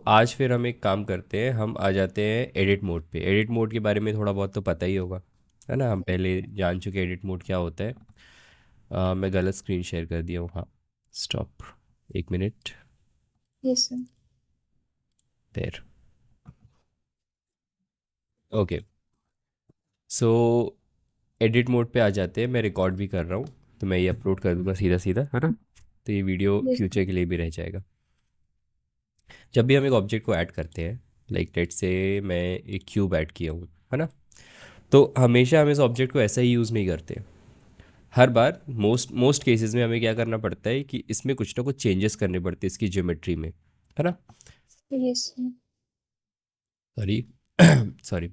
आज फिर हम एक काम करते हैं, हम आ जाते हैं एडिट मोड पे। एडिट मोड के बारे में थोड़ा बहुत तो पता ही होगा, है ना। हम पहले जान चुके एडिट मोड क्या होता है। मैं गलत स्क्रीन शेयर कर दिया हूँ, हाँ। Stop, 1 minute. Yes sir. देर। ओके। सो एडिट मोड पे आ जाते हैं। मैं रिकॉर्ड भी कर रहा हूँ, तो मैं ये अपलोड कर दूंगा सीधा सीधा, है ना। तो ये वीडियो यस। फ्यूचर के लिए भी रह जाएगा। जब भी हम एक ऑब्जेक्ट को ऐड करते हैं, लाइक लेट से मैं एक क्यूब ऐड किया हूँ, है ना। तो हमेशा हम इस ऑब्जेक्ट को ऐसा ही यूज़ नहीं करते। हर बार मोस्ट मोस्ट केसेस में हमें क्या करना पड़ता है कि इसमें कुछ ना कुछ चेंजेस करने पड़ते हैं इसकी ज्योमेट्री में, है ना। Yes sir. Sorry. Sorry.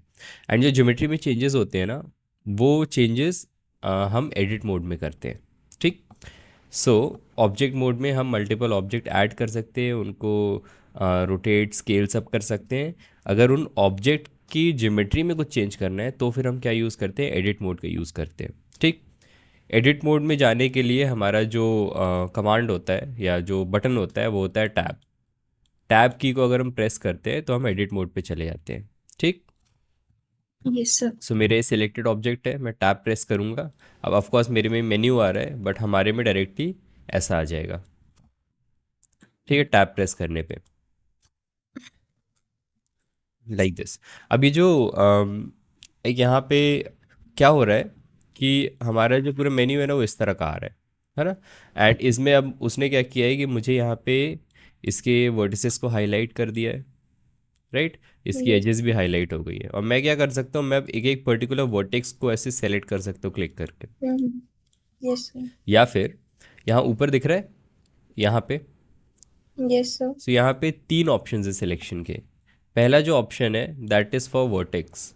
And जो ज्योमेट्री में चेंजेस होते हैं ना, वो चेंजेस हम एडिट मोड में करते हैं। ठीक। सो ऑब्जेक्ट मोड में हम मल्टीपल ऑब्जेक्ट ऐड कर सकते हैं, उनको रोटेट स्केल सब कर सकते हैं। अगर उन ऑब्जेक्ट की ज्योमेट्री में कुछ चेंज करना है तो फिर हम क्या यूज़ करते हैं, एडिट मोड का यूज़ करते हैं। ठीक। एडिट मोड में जाने के लिए हमारा जो कमांड होता है या जो बटन होता है वो होता है टैब। टैब की को अगर हम प्रेस करते हैं तो हम एडिट मोड पे चले जाते हैं। ठीक। Yes sir. सो मेरे सिलेक्टेड ऑब्जेक्ट है, मैं टैब प्रेस करूँगा। अब ऑफ कोर्स मेरे में मेन्यू आ रहा है, बट हमारे में डायरेक्टली ऐसा आ जाएगा। ठीक है, टैब प्रेस करने पे लाइक दिस। अभी जो एक यहाँ पे क्या हो रहा है कि हमारा जो पूरा मेन्यू है ना वो इस तरह का आ रहा है ना। एंड इसमें अब उसने क्या किया है कि मुझे यहाँ पे इसके वर्टिसेस को हाईलाइट कर दिया है, राइट। इसकी यस। एजेस भी हाईलाइट हो गई है, और मैं क्या कर सकता हूँ, मैं अब एक एक पर्टिकुलर वर्टेक्स को ऐसे सेलेक्ट कर सकता हूँ क्लिक करके। Yes sir. या फिर यहाँ ऊपर दिख रहा है, यहाँ पे। Yes sir. सो यहाँ पे 3 ऑप्शन है सिलेक्शन के। पहला जो ऑप्शन है that is for vertex,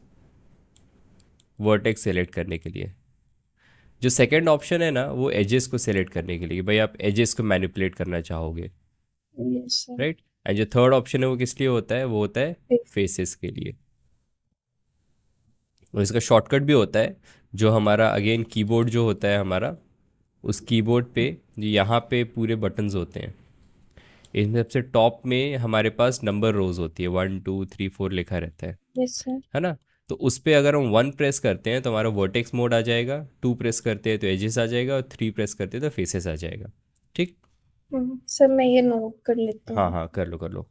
vertex select करने के लिए। जो सेकंड ऑप्शन है ना वो एजेस को सेलेक्ट करने के लिए, भाई आप एजेस को मैनिपुलेट करना चाहोगे, यस सर। राइट। एंड जो थर्ड ऑप्शन है वो किस लिए होता है, वो होता है फेसेस के लिए। और इसका शॉर्टकट भी होता है, जो हमारा अगेन कीबोर्ड जो होता है हमारा, उस कीबोर्ड पे जो यहाँ पे पूरे बटन्स होते हैं, इन सबसे टॉप में हमारे पास नंबर रोज होती है, 1 2 3 4 लिखा रहता यस सर। है ना। तो उस पे अगर हम 1 प्रेस करते हैं तो हमारा वर्टेक्स मोड आ जाएगा, 2 प्रेस करते हैं तो एजेस आ जाएगा, और 3 प्रेस करते हैं तो फेसेस आ जाएगा। ठीक। सर मैं ये नोट कर लेता हाँ हूँ। हाँ, कर लो कर लो।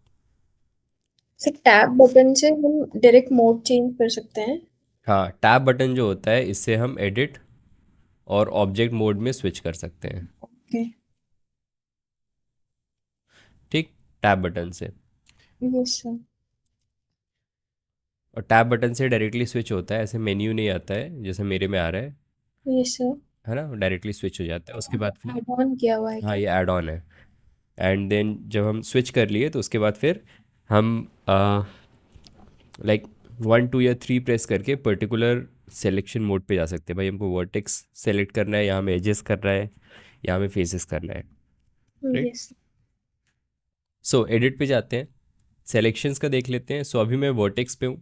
सर टैब बटन से हम डायरेक्ट मोड चेंज कर सकते हैं। हाँ, टैब बटन जो होता है इससे हम एडिट और ऑब्जेक्ट मोड में स्विच कर सकते हैं। ओके। ठीक। टैब बटन से। Yes sir. और टैब बटन से डायरेक्टली स्विच होता है, ऐसे मेन्यू नहीं आता है जैसे मेरे में आ रहा यस सर। है ना। डायरेक्टली स्विच हो जाता है उसके बाद फिर। ऐड ऑन किया हुआ है हाँ, क्या? ये ऐड ऑन है। एंड देन जब हम स्विच कर लिए तो उसके बाद फिर हम लाइक 1 2 या 3 प्रेस करके पर्टिकुलर सिलेक्शन मोड पे जा सकते हैं। भाई हमको वर्टेक्स सेलेक्ट करना है, यहाँ में एजेस करना है, यहाँ में फेसेस करना है, राइट। यस। सो एडिट पे जाते हैं, सेलेक्शंस का देख लेते हैं। सो अभी मैं वर्टेक्स पे हूँ,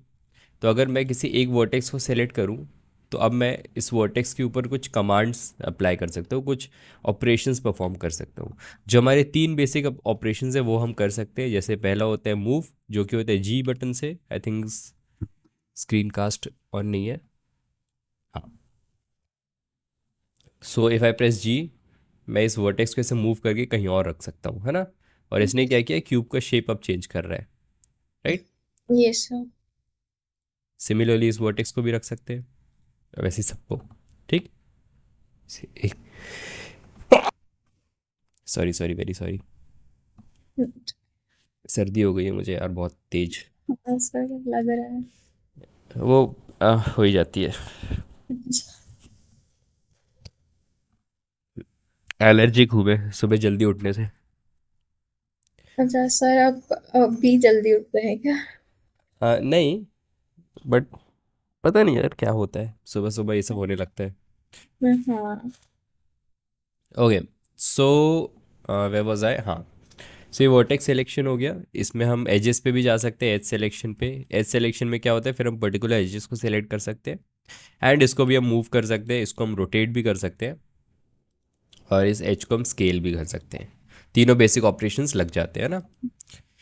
तो अगर मैं किसी एक वर्टेक्स को सेलेक्ट करूँ तो अब मैं इस वर्टेक्स के ऊपर कुछ कमांड्स अप्लाई कर सकता हूँ, कुछ ऑपरेशंस परफॉर्म कर सकता हूँ। जो हमारे 3 बेसिक ऑपरेशंस है वो हम कर सकते हैं। जैसे पहला होता है मूव, जो कि होता है जी बटन से। I think screen cast on नहीं है, हाँ। सो इफ़ आई प्रेस जी, मैं इस वर्टेक्स को ऐसे मूव करके कहीं और रख सकता हूँ, है ना। और इसने क्या किया, क्यूब का शेप अब चेंज कर रहा है, राइट। Yes sir. सिमिलरली इस वर्टेक्स को भी रख सकते हैं, वैसे ही सबको। ठीक। एक, सॉरी सॉरी, वेरी सॉरी। सर्दी हो गई है मुझे यार, बहुत तेज। हाँ सर लग रहा है। वो हो ही जाती है। एलर्जिक हूँ मैं सुबह जल्दी उठने से। अच्छा सर आप अभी जल्दी उठते हैं क्या? नहीं, बट पता नहीं यार क्या होता है, सुबह सुबह ये सब होने लगता है। हाँ। Okay. So way was I, हाँ। सो ये वर्टेक्स सिलेक्शन हो गया। इसमें हम एजेस पे भी जा सकते हैं, एज सिलेक्शन पे। एज सिलेक्शन में क्या होता है, फिर हम पर्टिकुलर एजेस को सिलेक्ट कर सकते हैं। एंड इसको भी हम मूव कर सकते हैं, इसको हम रोटेट भी कर सकते हैं, और इस एज को हम स्केल भी कर सकते हैं। तीनों बेसिक ऑपरेशंस लग जाते हैं ना।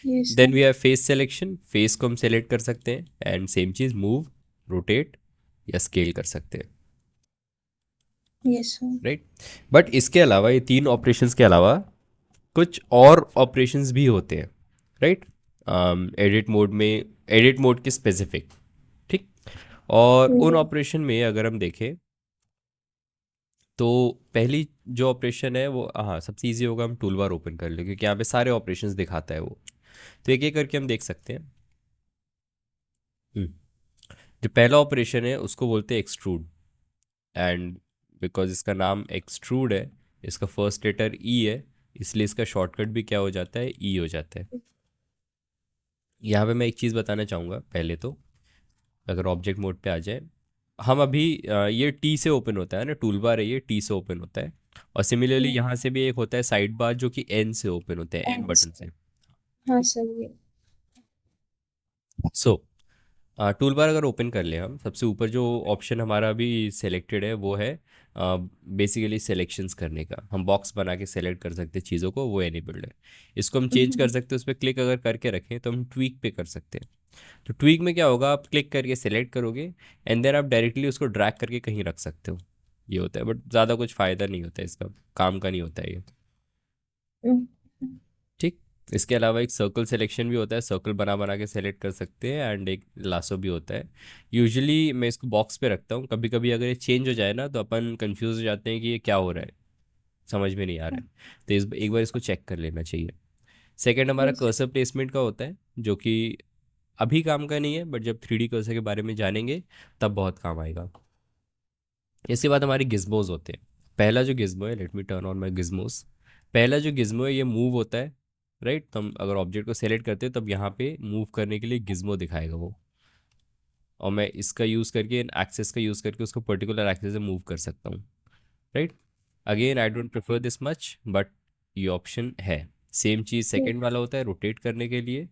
Yes, then sir. We have face selection, face को हम सेलेक्ट कर सकते हैं एंड सेम चीज़ मूव, रोटेट या स्केल कर सकते हैं, Yes, sir. राइट। बट इसके अलावा, ये तीन ऑपरेशंस के अलावा कुछ और ऑपरेशंस भी होते हैं, राइट। एडिट मोड में, एडिट मोड के स्पेसिफिक, ठीक। और उन Yes. ऑपरेशन में अगर हम देखें तो पहली जो ऑपरेशन है वो, हाँ, सबसे इजी होगा हम टूल बार ओपन कर ले, क्योंकि यहाँ पे सारे ऑपरेशंस दिखाता है वो। तो एक एक करके हम देख सकते हैं। हम्म, जो पहला ऑपरेशन है उसको बोलते हैं एक्सट्रूड, एंड बिकॉज इसका नाम एक्सट्रूड है, इसका फर्स्ट लेटर ई है, इसलिए इसका शॉर्टकट भी क्या हो जाता है, ई हो जाता है। यहाँ पे मैं एक चीज़ बताना चाहूँगा पहले तो, अगर ऑब्जेक्ट मोड पे आ जाए, हम अभी ये टी से ओपन होता है ना, टूल बार है ये टी से ओपन होता है। और सिमिलरली Yes. यहाँ से भी एक होता है साइड बार जो कि एन से ओपन होते हैं, एन And बटन से। हाँ सर, सो टूल बार अगर ओपन कर ले हम, सबसे ऊपर जो ऑप्शन हमारा अभी सेलेक्टेड है वो है बेसिकली सिलेक्शंस करने का। हम बॉक्स बना के सेलेक्ट कर सकते हैं चीज़ों को, वो एनेबल्ड है। इसको हम चेंज कर सकते हैं, उस पर क्लिक अगर करके रखें तो हम ट्वीक पे कर सकते हैं। तो ट्वीक में क्या होगा, आप क्लिक करके सेलेक्ट करोगे एंड देन आप डायरेक्टली उसको ड्रैग करके कहीं रख सकते हो, ये होता है। बट ज़्यादा कुछ फ़ायदा नहीं होता है इसका, काम का नहीं होता है ये, ठीक। इसके अलावा एक सर्कल सिलेक्शन भी होता है, सर्कल बना बना के सेलेक्ट कर सकते हैं, एंड एक लासो भी होता है। यूजुअली मैं इसको बॉक्स पे रखता हूँ, कभी कभी अगर ये चेंज हो जाए ना तो अपन कंफ्यूज हो जाते हैं कि ये क्या हो रहा है, समझ में नहीं आ रहा है। तो एक बार इसको चेक कर लेना चाहिए। सेकंड हमारा yes. कर्सर प्लेसमेंट का होता है, जो कि अभी काम का नहीं है, बट जब 3D कर्सर के बारे में जानेंगे तब बहुत काम आएगा। इसके बाद हमारे गिज्मोज होते हैं। पहला जो गिज्मो है, let me turn on my gizmos. पहला जो गिज्मो है ये मूव होता है, राइट। तो हम अगर ऑब्जेक्ट को सेलेक्ट करते हैं तब यहाँ पे मूव करने के लिए गिज्मो दिखाएगा वो, और मैं इसका यूज़ करके, इन एक्सेस का यूज़ करके उसको पर्टिकुलर एक्सेस से मूव कर सकता हूँ, right. Again I don't prefer this much, but ये ऑप्शन है। सेम चीज़ सेकंड वाला होता है रोटेट करने के लिए,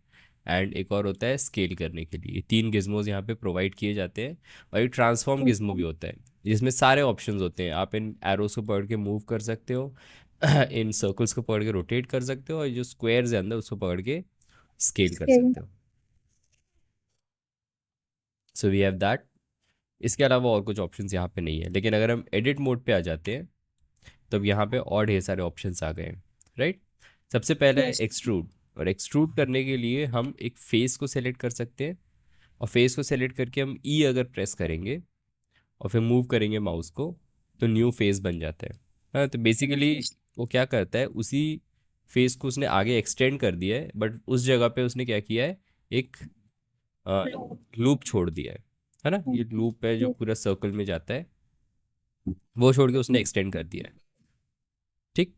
एंड एक और होता है स्केल करने के लिए। तीन गिज्मोज यहाँ पे प्रोवाइड किए जाते हैं। और एक ट्रांसफॉर्म गिज्मो भी होता है, जिसमें सारे ऑप्शंस होते हैं। आप इन एरोस को पकड़ के मूव कर सकते हो, इन सर्कल्स को पकड़ के रोटेट कर सकते हो, और जो स्क्वायर्स है अंदर उसको पकड़ के स्केल कर Scale. सकते हो। So we have that. इसके अलावा और कुछ ऑप्शंस यहाँ पे नहीं है, लेकिन अगर हम एडिट मोड पे आ जाते हैं तब यहाँ पे और ढेर सारे ऑप्शंस आ गए हैं, राइट। सबसे पहला है Yes. एक्सट्रूड, और एक्सट्रूड करने के लिए हम एक फेस को सेलेक्ट कर सकते हैं, और फेस को सेलेक्ट करके हम ई अगर प्रेस करेंगे और फिर मूव करेंगे माउस को, तो न्यू फेस बन जाता है। हाँ, तो बेसिकली वो क्या करता है, उसी फेस को उसने आगे एक्सटेंड कर दिया है, बट उस जगह पे उसने क्या किया है, एक लूप छोड़ दिया है ना। ये लूप है जो पूरा सर्कल में जाता है, वो छोड़ के उसने एक्सटेंड कर दिया है, ठीक।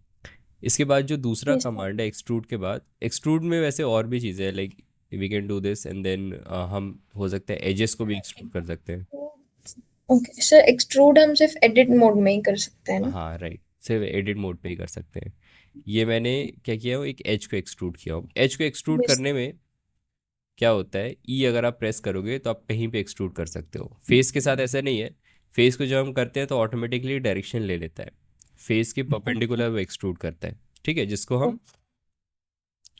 इसके बाद जो दूसरा Yes. कमांड है एक्सट्रूड के बाद, एक्सट्रूड में वैसे और भी चीज़ें हैं, like we can do this and then हम हो सकता है एजेस को भी एक्सट्रूड कर सकते हैं। ओके सर, एक्सट्रूड हम सिर्फ एडिट मोड में ही कर सकते हैं ना? हाँ राइट, सिर्फ एडिट मोड पे ही कर सकते हैं। ये मैंने क्या किया हूँ, एक एज को एक्सट्रूड किया हूँ। एज को एक्सट्रूड Yes. करने में क्या होता है, ई अगर आप प्रेस करोगे तो आप कहीं पे एक्सट्रूड कर सकते हो। फेस के साथ ऐसा नहीं है, फेस को जब हम करते हैं तो ऑटोमेटिकली डायरेक्शन ले लेता है, फेस के परपेंडिकुलर वो एक्सट्रूड करता है, ठीक है, जिसको हम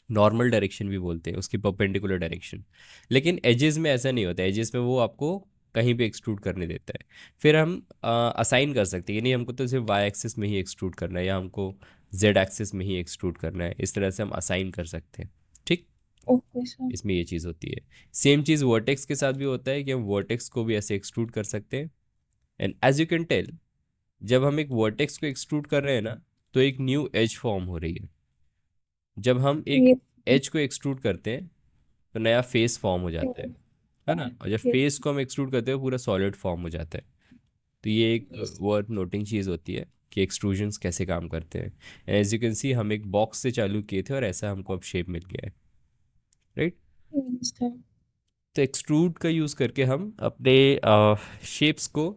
नॉर्मल डायरेक्शन भी बोलते हैं, उसकी परपेंडिकुलर डायरेक्शन। लेकिन एजेस में ऐसा नहीं होता, एजेस में वो आपको कहीं भी एक्सट्रूड करने देता है। फिर हम असाइन कर सकते हैं कि नहीं, हमको तो सिर्फ वाई एक्सिस में ही एक्सट्रूड करना है, या हमको जेड एक्सिस में ही एक्सट्रूड करना है, इस तरह से हम असाइन कर सकते हैं, ठीक। Okay sir. इसमें ये चीज़ होती है। सेम चीज़ वर्टेक्स के साथ भी होता है कि हम वर्टेक्स को भी ऐसे एक्सट्रूड कर सकते हैं। And as you can tell, जब हम एक वर्टेक्स को एक्सट्रूड कर रहे हैं ना, तो एक न्यू एज फॉर्म हो रही है। जब हम एक ये एज को एक्सट्रूड करते हैं तो नया फेस फॉर्म हो जाता है ना। और जब ये फेस को हम एक्सट्रूड करते हैं पूरा सॉलिड फॉर्म हो जाता है। तो ये एक वर्थ नोटिंग चीज़ होती है कि एक्सट्रूजन्स कैसे काम करते हैं। एज यू कैन सी, हम एक बॉक्स से चालू किए थे और ऐसा हमको अब शेप मिल गया है, राइट। सर। तो एक्सट्रूड का यूज़ करके हम अपने शेप्स को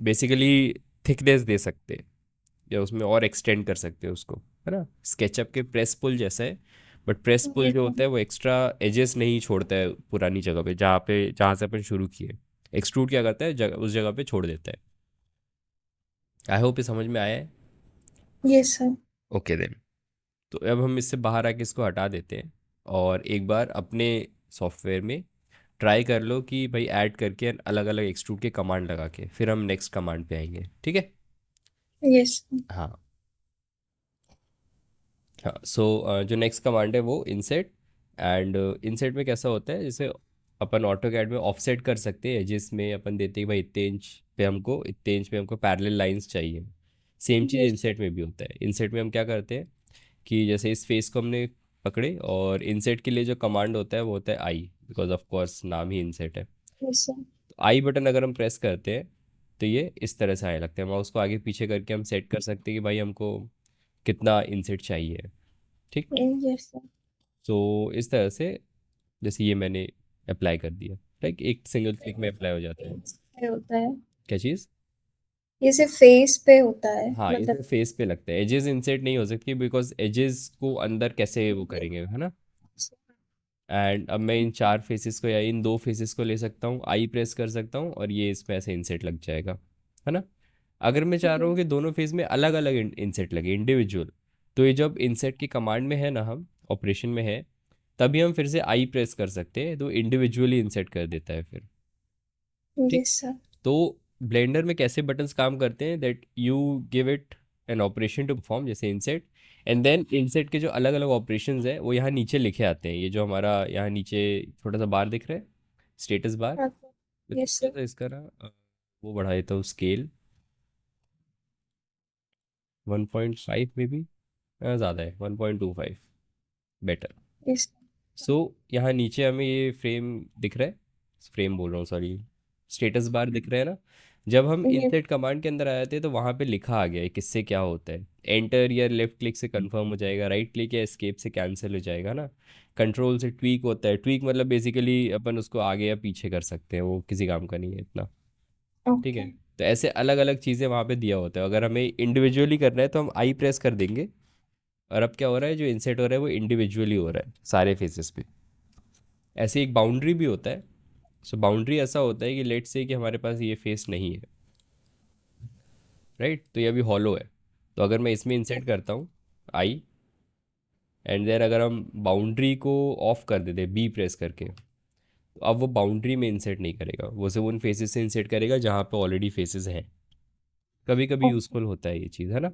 बेसिकली थिकनेस दे सकते हैं, या उसमें और एक्सटेंड कर सकते हैं उसको, है ना। स्केचअप के प्रेस पुल जैसा है, बट प्रेस पुल ये जो होता है वो एक्स्ट्रा एजेस नहीं छोड़ता है पुरानी जगह पे, जहाँ से अपन शुरू किए। एक्सट्रूड क्या करता है, उस जगह पे छोड़ देता है। आई होप ये समझ में आया है। ये सर। ओके देन, तो अब हम इससे बाहर आके इसको हटा देते हैं। और एक बार अपने सॉफ्टवेयर में ट्राई कर लो कि भाई ऐड करके अलग अलग एक्सट्रूड के कमांड लगा के फिर हम नेक्स्ट कमांड पे आएंगे, ठीक है। यस। हाँ। हाँ, सो जो नेक्स्ट कमांड है वो इनसेट। एंड इनसेट में कैसा होता है, जैसे अपन ऑटो कैड में ऑफसेट कर सकते हैं, जिसमें अपन देते हैं भाई इतने इंच पे हमको पैरेलल लाइंस चाहिए। सेम चीज़ यस। इनसेट में भी होता है। इनसेट में हम क्या करते हैं कि जैसे इस फेस को हमने पकड़े, और इनसेट के लिए जो कमांड होता है वो होता है आई, बिकॉज ऑफ कोर्स नाम ही इनसेट है। Yes sir. तो आई बटन अगर हम प्रेस करते हैं तो ये इस तरह से आने लगता है। माउस को आगे पीछे करके हम सेट कर सकते हैं कि भाई हमको कितना इंसेट चाहिए, ठीक। Yes sir. तो इस तरह से जैसे ये मैंने अप्लाई कर दिया, लाइक एक सिंगल क्लिक में अप्लाई हो जाता है। ये होता है, क्या चीज़? ये सिर्फ फेस पे होता है हाँ, ये मतलब। सिर्फ फेस पे लगता है, एजेस इंसर्ट नहीं हो सकती बिकॉज एजेस को अंदर कैसे वो करेंगे, है ना। एंड अब मैं इन चार फेसेस को या इन दो फेसेस को ले सकता हूँ, आई प्रेस कर सकता हूँ और ये इसमें ऐसे इंसर्ट लग जाएगा, है ना। अगर मैं चाह रहा हूँ कि दोनों फेस में अलग अलग इंसर्ट लगे इंडिविजुअल, तो ये जब इंसर्ट की कमांड में है ना, हम ऑपरेशन में है, तभी हम फिर से आई प्रेस कर सकते हैं तो इंडिविजुअली इंसर्ट कर देता है फिर, ठीक। Yes sir. तो ब्लेंडर में कैसे बटन्स काम करते हैं, that you give it an operation to perform, जैसे इंसेट, एंड देन इंसेट के जो अलग अलग ऑपरेशंस हैं वो यहाँ नीचे लिखे आते हैं। ये जो हमारा यहाँ नीचे छोटा सा बार दिख रहा है, स्टेटस बार, हाँ मैं सर। यस थोड़ा सर। सा इसका ना वो बढ़ा देता हूँ स्केल, 1.5 में भी ज़्यादा है, 1.25 बेटर। यस। सो यहाँ नीचे हमें ये फ्रेम दिख रहा है, फ्रेम बोल रहा हूँ सॉरी, स्टेटस बार दिख रहा है ना। जब हम यस। इनसेट कमांड के अंदर आए थे तो वहाँ पे लिखा आ गया है किससे क्या होता है। एंटर या लेफ्ट क्लिक से कंफर्म हो जाएगा, राइट क्लिक या एस्केप से कैंसिल हो जाएगा ना। कंट्रोल से ट्वीक होता है, ट्वीक मतलब बेसिकली अपन उसको आगे या पीछे कर सकते हैं, वो किसी काम का नहीं है इतना, ठीक ओके। है। तो ऐसे अलग अलग चीज़ें वहाँ पे दिया होता है। अगर हमें इंडिविजुअली करना है तो हम आई प्रेस कर देंगे, और अब क्या हो रहा है, जो इंसेट हो रहा है वो इंडिविजुअली हो रहा है सारे फेसेस पे। ऐसे एक बाउंड्री भी होता है। सो बाउंड्री ऐसा होता है कि लेट से कि हमारे पास ये फेस नहीं है, राइट, तो ये अभी हॉलो है। तो अगर मैं इसमें इंसर्ट करता हूँ आई, एंड देन अगर हम बाउंड्री को ऑफ कर देते बी प्रेस करके, तो अब वो बाउंड्री में इंसर्ट नहीं करेगा, वो सिर्फ उन फेसेस से इंसर्ट करेगा जहाँ पे ऑलरेडी फेसेस हैं। कभी कभी ओके। यूजफुल होता है ये चीज़, है ना।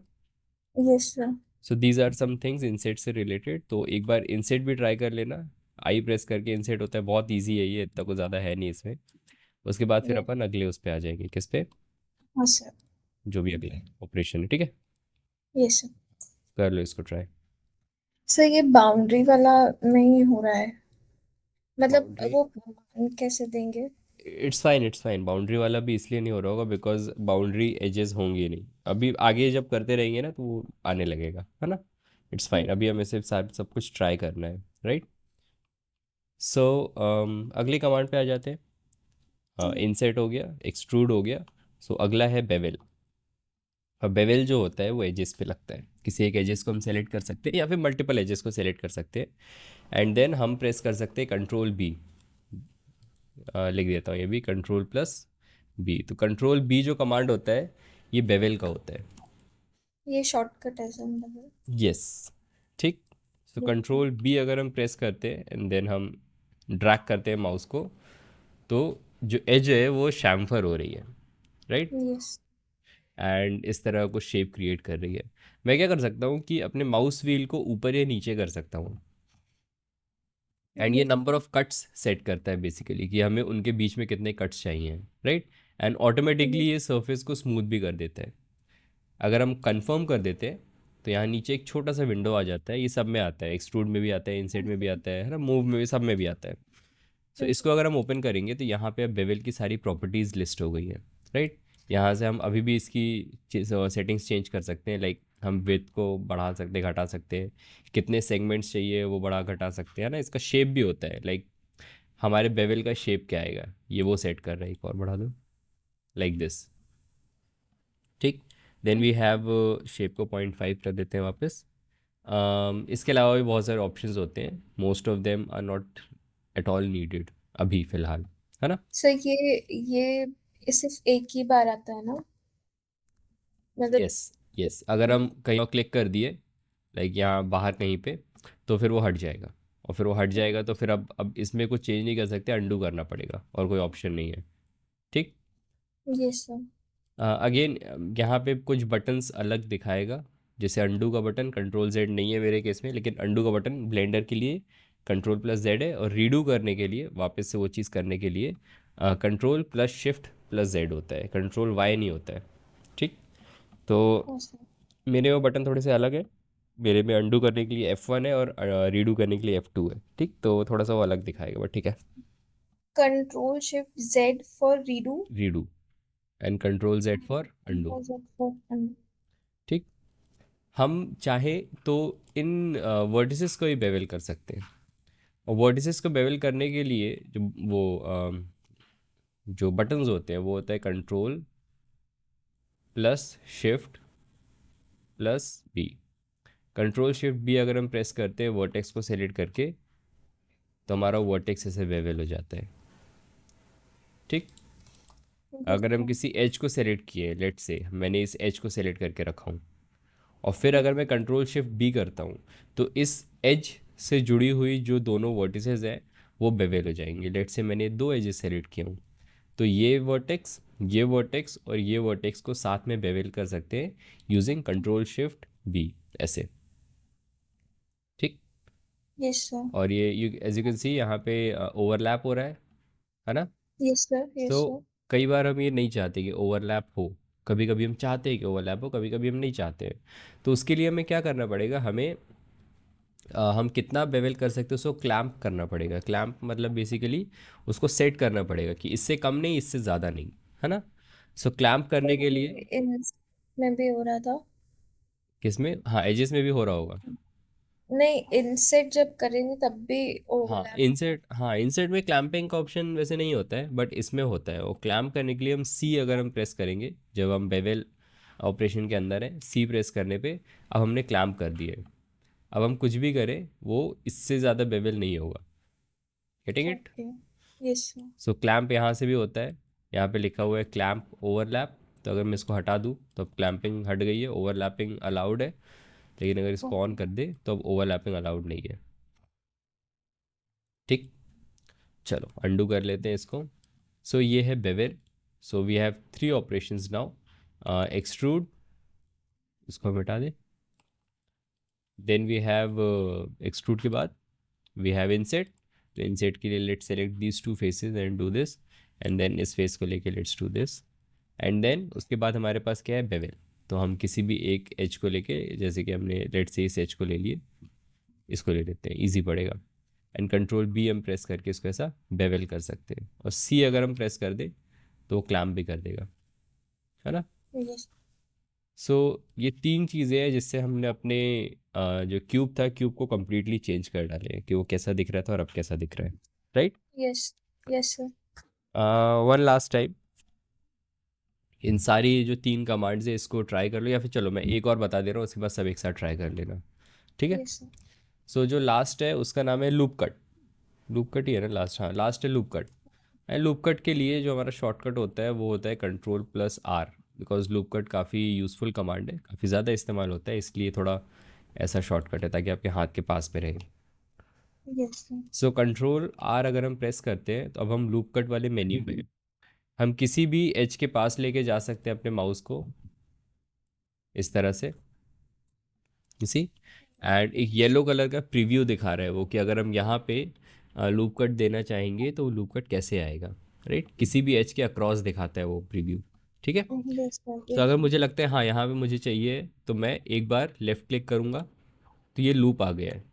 Yes sir. So these are some things inset से रिलेटेड। तो एक बार इंसेट भी ट्राई कर लेना, आई प्रेस करके इंसेट होता है, बहुत ईजी है ये, इतना कुछ ज़्यादा है नहीं इसमें। उसके बाद फिर यस। अपन अगले उस पे आ जाएंगे, किस पे, हाँ सर। जो भी अगला ऑपरेशन है, ठीक है। Yes sir. कर लो इसको ट्राई। सर ये बाउंड्री वाला नहीं हो रहा है, मतलब बाउंड्री, वो कैसे देंगे? इट्स फाइन बाउंड्री वाला भी इसलिए नहीं हो रहा होगा बिकॉज बाउंड्री एजेस होंगी नहीं। अभी आगे जब करते रहेंगे ना तो वो आने लगेगा, है ना। इट्स फाइन, अभी हमें सिर्फ सब कुछ ट्राई करना है, राइट। सो अगली कमांड पे आ जाते हैं। इंसर्ट हो गया, एक्सट्रूड हो गया। सो अगला है बेवल। अब बेवल जो होता है वो एजेस पे लगता है, किसी एक एजेस को हम सेलेक्ट कर सकते हैं या फिर मल्टीपल एजेस को सेलेक्ट कर सकते हैं। एंड देन हम प्रेस कर सकते हैं कंट्रोल बी, लिख देता हूँ ये भी, कंट्रोल प्लस बी। तो कंट्रोल बी जो कमांड होता है ये बेवल का होता है। ये शॉर्टकट है सर मतलब। यस, ठीक। तो कंट्रोल बी अगर हम प्रेस करते हैं एंड देन हम ड्रैग करते हैं माउस को, तो जो एज है वो शैम्फर हो रही है, राइट। यस। एंड इस तरह को शेप क्रिएट कर रही है। मैं क्या कर सकता हूँ कि अपने माउस व्हील को ऊपर या नीचे कर सकता हूँ, एंड ये नंबर ऑफ कट्स सेट करता है बेसिकली कि हमें उनके बीच में कितने कट्स चाहिए, राइट। एंड ऑटोमेटिकली ये सरफेस को स्मूथ भी कर देता है। अगर हम कंफर्म कर देते हैं तो यहाँ नीचे एक छोटा सा विंडो आ जाता है, ये सब में आता है, एक्सट्रूड में भी आता है, इनसेट में भी आता है ना, मूव में भी, सब में भी आता है। सो इसको अगर हम ओपन करेंगे तो यहाँ पे अब बेवल की सारी प्रॉपर्टीज़ लिस्ट हो गई है, राइट। यहाँ से हम अभी भी इसकी सेटिंग्स चेंज कर सकते हैं, लाइक हम विड्थ को बढ़ा सकते हैं, घटा सकते हैं, कितने सेगमेंट्स चाहिए वो बढ़ा घटा सकते हैं ना। इसका शेप भी होता है, लाइक हमारे बेवल का शेप क्या आएगा ये वो सेट कर रहा है। एक और बढ़ा दो, लाइक दिस, ठीक। देन वी हैव शेप को 0.5 कर देते हैं वापस। इसके अलावा भी बहुत सारे ऑप्शंस होते हैं, most of them are not at all needed अभी फ़िलहाल, है ना। सर ये सिर्फ एक ही बार आता है ना, मतलब? यस, यस, अगर हम कहीं और क्लिक कर दिए, लाइक यहाँ बाहर कहीं पे, तो फिर वो हट जाएगा और फिर वो हट जाएगा तो फिर अब इसमें कुछ चेंज नहीं कर सकते, अंडू करना पड़ेगा और कोई ऑप्शन नहीं है। ठीक। Yes sir. अगेन यहाँ पे कुछ बटन्स अलग दिखाएगा, जैसे अंडू का बटन कंट्रोल जेड नहीं है मेरे केस में, लेकिन अंडू का बटन ब्लेंडर के लिए कंट्रोल प्लस जेड है, और रीडू करने के लिए वापस से वो चीज़ करने के लिए control plus shift plus Z होता है, कंट्रोल वाई नहीं होता है। ठीक। तो यस सर। मेरे वो बटन थोड़े से अलग है, मेरे में अंडू करने के लिए F1 है और रीडू करने के लिए F2 है। ठीक, तो थोड़ा सा वो अलग दिखाएगा बट ठीक है। Control shift Z for redo. Redo and control Z for undo. Z for undo. ठीक। हम चाहे तो इन वर्टिसेस को ही बेवल कर सकते हैं, और वर्टिसेस को बेवल करने के लिए जो बटन्स होते हैं वो होता है control plus shift plus B. Control shift B अगर हम प्रेस करते हैं वर्टेक्स को सेलेक्ट करके, तो हमारा वर्टेक्स ऐसे बेवल हो जाता है। ठीक। यस अगर हम सर। किसी एज को सेलेक्ट किए, लेट से मैंने इस एज को सेलेक्ट करके रखा हूँ, और फिर अगर मैं कंट्रोल शिफ्ट बी करता हूँ, तो इस एज से जुड़ी हुई जो दोनों वर्टिसेस हैं वो बेवेल हो जाएंगे। लेट से मैंने दो एजेस सेलेक्ट किए हूँ, तो ये वर्टेक्स और ये वर्टेक्स को साथ में बेवेल कर सकते हैं यूजिंग कंट्रोल शिफ्ट बी, ऐसे। ठीक। Yes sir. और ये एज यू कैन सी यहाँ पे ओवरलैप हो रहा है ना। Yes sir. तो यस सर। कई बार हम ये नहीं चाहते कि ओवरलैप हो, कभी कभी हम चाहते हैं कि ओवरलैप हो, कभी कभी हम नहीं चाहते हैं। तो उसके लिए हमें क्या करना पड़ेगा, हम कितना बेवल कर सकते हैं उसको क्लैम्प करना पड़ेगा। क्लैम्प मतलब बेसिकली उसको सेट करना पड़ेगा कि इससे कम नहीं, इससे ज़्यादा नहीं, है ना। सो क्लैम्प करने के लिए इन में भी हो रहा था। किसमें, हाँ एजेस में भी हो रहा होगा। नहीं, इनसेट जब करेंगे तब भी ओवरलैप होगा। हाँ इंसर्ट में क्लैंपिंग का ऑप्शन वैसे नहीं होता है, बट इसमें होता है। और क्लैम्प करने के लिए हम सी अगर हम प्रेस करेंगे, जब हम बेवल ऑपरेशन के अंदर है, सी प्रेस करने पे अब हमने क्लैम्प कर दिया है। अब हम कुछ भी करें वो इससे ज़्यादा बेवल नहीं होगा। Getting it. Okay. Yes sir. So clamp यहाँ से भी होता है, यहाँ पे लिखा हुआ है क्लैम्प ओवरलैप, तो अगर मैं इसको हटा दूँ तो अब क्लैंपिंग हट गई है, ओवरलैपिंग अलाउड है। लेकिन अगर इसको ऑन ओके। कर दे तो अब ओवरलैपिंग अलाउड नहीं है। ठीक। चलो अंडू कर लेते हैं इसको। सो ये है bevel. So we have three operations now. Extrude, इसको हम हटा दें। देन वी हैव एक्सट्रूड के बाद वी हैव इंसेट। तो इंसेट के लिए let's select these two faces and do this, and then इस फेस को लेके let's do this, and then उसके बाद हमारे पास क्या है, बेवेल। तो हम किसी भी एक एज को लेके, जैसे कि हमने लेट्स से इस एज को ले लिए, इसको ले लेते हैं, इजी पड़ेगा। एंड कंट्रोल बी हम प्रेस करके इसको ऐसा बेवेल कर सकते हैं, और सी अगर हम प्रेस कर दें तो वो क्लैम्प भी कर देगा, है ना। यस। सो ये तीन चीज़ें हैं जिससे हमने अपने जो क्यूब था, क्यूब को कम्प्लीटली चेंज कर डाले हैं कि वो कैसा दिख रहा था और अब कैसा दिख रहा है। Right. Yes. Yes sir. One last time in सारी जो तीन कमांड्स है इसको ट्राई कर लो, या फिर चलो मैं एक और बता दे रहा हूँ, उसके बाद सब एक साथ ट्राई कर लेना। ठीक है। Yes sir. सो जो लास्ट है उसका नाम है लूप कट। लूप कट ही है ना लास्ट, हाँ लास्ट है loop cut. And loop cut के लिए जो हमारा शॉर्टकट होता है वो होता है control plus R, because loop cut काफ़ी यूज़फुल कमांड है, काफ़ी ज़्यादा इस्तेमाल होता है, इसलिए थोड़ा ऐसा शॉर्टकट है ताकि आपके हाथ के पास में रहे। Yes sir. So control R अगर हम प्रेस करते हैं तो अब हम लूप कट वाले मेन्यू में हम किसी भी एज के पास लेके जा सकते हैं अपने माउस को, इस तरह से, इसी। एंड एक येलो कलर का प्रीव्यू दिखा रहा है वो, कि अगर हम यहाँ पे लूप कट देना चाहेंगे तो लूप कट कैसे आएगा। राइट, किसी भी एज के अक्रॉस दिखाता है वो प्रीव्यू। ठीक है। Yes sir. तो यस। अगर मुझे लगता है हाँ यहाँ पे मुझे चाहिए, तो मैं एक बार लेफ़्ट क्लिक करूँगा, तो ये लूप आ गया है।